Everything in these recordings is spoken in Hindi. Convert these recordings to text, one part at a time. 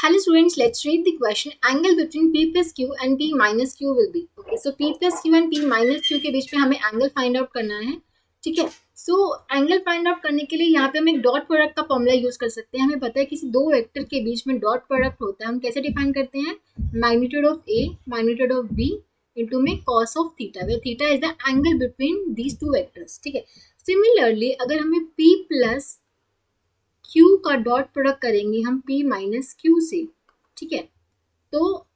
Hello students, let's read the question. Angle between P plus Q and P minus Q will be. Okay, so P plus Q and P minus Q के बीच में हमें एंगल फाइंड आउट करना है. ठीक है. सो एंगल फाइंड आउट करने के लिए यहाँ पे हम एक डॉट प्रोडक्ट का फॉर्मूला यूज कर सकते हैं. हमें पता है किसी दो वेक्टर के बीच में डॉट प्रोडक्ट होता है. हम कैसे डिफाइन करते हैं? Magnitude of A magnitude of B into में cos of theta, where theta is the angle between these two vectors. ठीक है. सिमिलरली अगर हमें P प्लस Q का डॉट प्रोडक्ट करेंगे हम P माइनस Q से. ठीक है. तो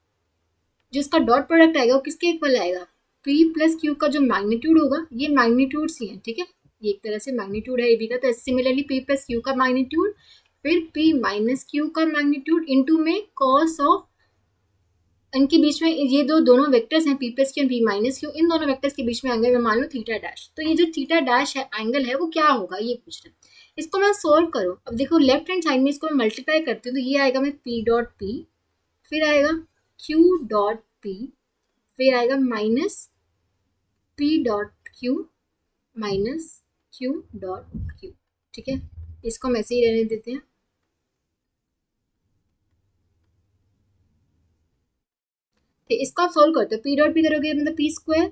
जिसका डॉट प्रोडक्ट आएगा वो किसके इक्वल आएगा? P प्लस Q का जो मैग्नीट्यूड होगा, ये मैग्नीट्यूड ही है. ठीक है. ये एक तरह से मैग्नीट्यूड है ए बी का. तो सिमिलरली P प्लस Q का मैग्नीट्यूड फिर P माइनस Q का मैग्नीट्यूड इनटू में कॉस ऑफ, इनके बीच में ये दोनों वेक्टर्स हैं P प्लस Q और P माइनस Q. इन दोनों वेक्टर्स के बीच में एंगल में मान लो थीटा डैश. तो ये जो थीटा डैश है एंगल है वो क्या होगा ये पूछ रहे हैं. इसको मैं सोल्व करूँ. अब देखो लेफ्ट हैंड साइड में इसको मैं मल्टीप्लाई करती हूँ तो ये आएगा मैं P डॉट P, फिर आएगा Q डॉट P, फिर आएगा minus P dot Q minus Q dot Q. ठीक है. इसको हम ऐसे ही रहने देते हैं. इसको आप सोल्व करते हो. P डॉट P करोगे मतलब P square.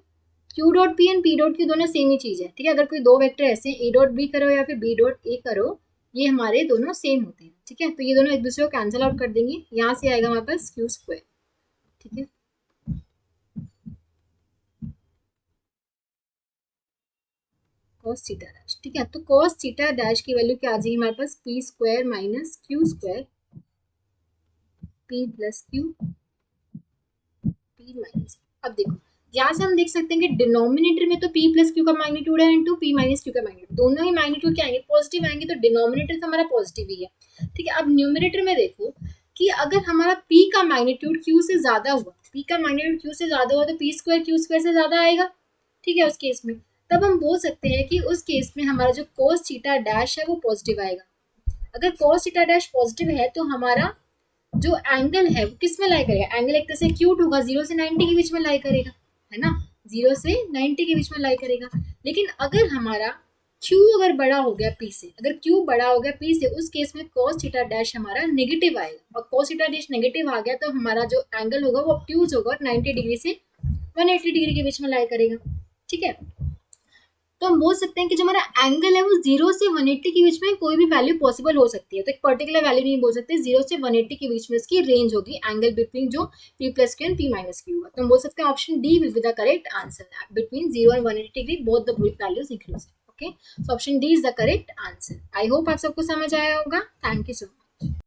Q dot P and P dot Q दोनों सेम ही चीज है. ठीक है. अगर कोई दो वेक्टर ऐसे A डॉट B करो या फिर B डॉट A करो, ये हमारे दोनों सेम होते हैं. ठीक है. तो ये दोनों एक दूसरे को कैंसिल आउट कर देंगे. यहाँ से आएगा हमारे पास Q स्क्वायर. ठीक है. cos theta dash. ठीक है. तो cos थीटा डैश की वैल्यू क्या आ जाएगी हमारे पास? P square minus Q square P plus Q P minus. अब देखो यहाँ से हम देख सकते हैं कि डिनोमिनेटर में तो P प्लस Q का मैग्नीट्यूड है इनटू P माइनस Q का मैग्नीट्यूड. दोनों ही मैग्नीट्यूड क्या आएंगे? पॉजिटिव आएंगे. तो डिनोमिनेटर तो हमारा पॉजिटिव ही है. ठीक है. अब न्यूमरेटर में देखो कि अगर हमारा P का मैग्नीट्यूड Q से ज्यादा हुआ, P का मैग्नीट्यूड Q से ज्यादा हुआ तो P स्क्वायर Q स्क्वायर से ज्यादा आएगा. ठीक है. उस केस में तब हम बोल सकते हैं कि उस केस में हमारा जो cos थीटा डैश है वो पॉजिटिव आएगा. अगर cos थीटा डैश पॉजिटिव है तो हमारा जो एंगल है वो किस में लाई करेगा? एंगल एक तरह से एक्यूट होगा, 0 से 90 के बीच में लाई करेगा, है ना. 0 से 90 के बीच में लाई करेगा. लेकिन अगर हमारा Q अगर बड़ा हो गया P से, अगर Q बड़ा हो गया P से, उस केस में cos थीटा डैश हमारा नेगेटिव आएगा. और cos थीटा डैश नेगेटिव आ गया तो हमारा जो एंगल होगा वो ऑब्ट्यूज होगा और 90 डिग्री से 180 डिग्री के बीच में लाई करेगा. ठीक है. तो हम बोल सकते हैं कि जो हमारा एंगल है वो 0 से 180 के बीच में कोई भी वैल्यू पॉसिबल हो सकती है. तो एक पर्टिकुलर वैल्यू नहीं बोल सकते. 0 से 180 के बीच में इसकी रेंज होगी एंगल बिटवीन जो P plus Q and P minus Q होगा. तो हम बोल सकते हैं option D will be the correct answer. Between 0 and 180 degree both the values inclusive. Okay. So option D is the correct answer. I hope आप सबको समझ आया होगा. Thank you so much.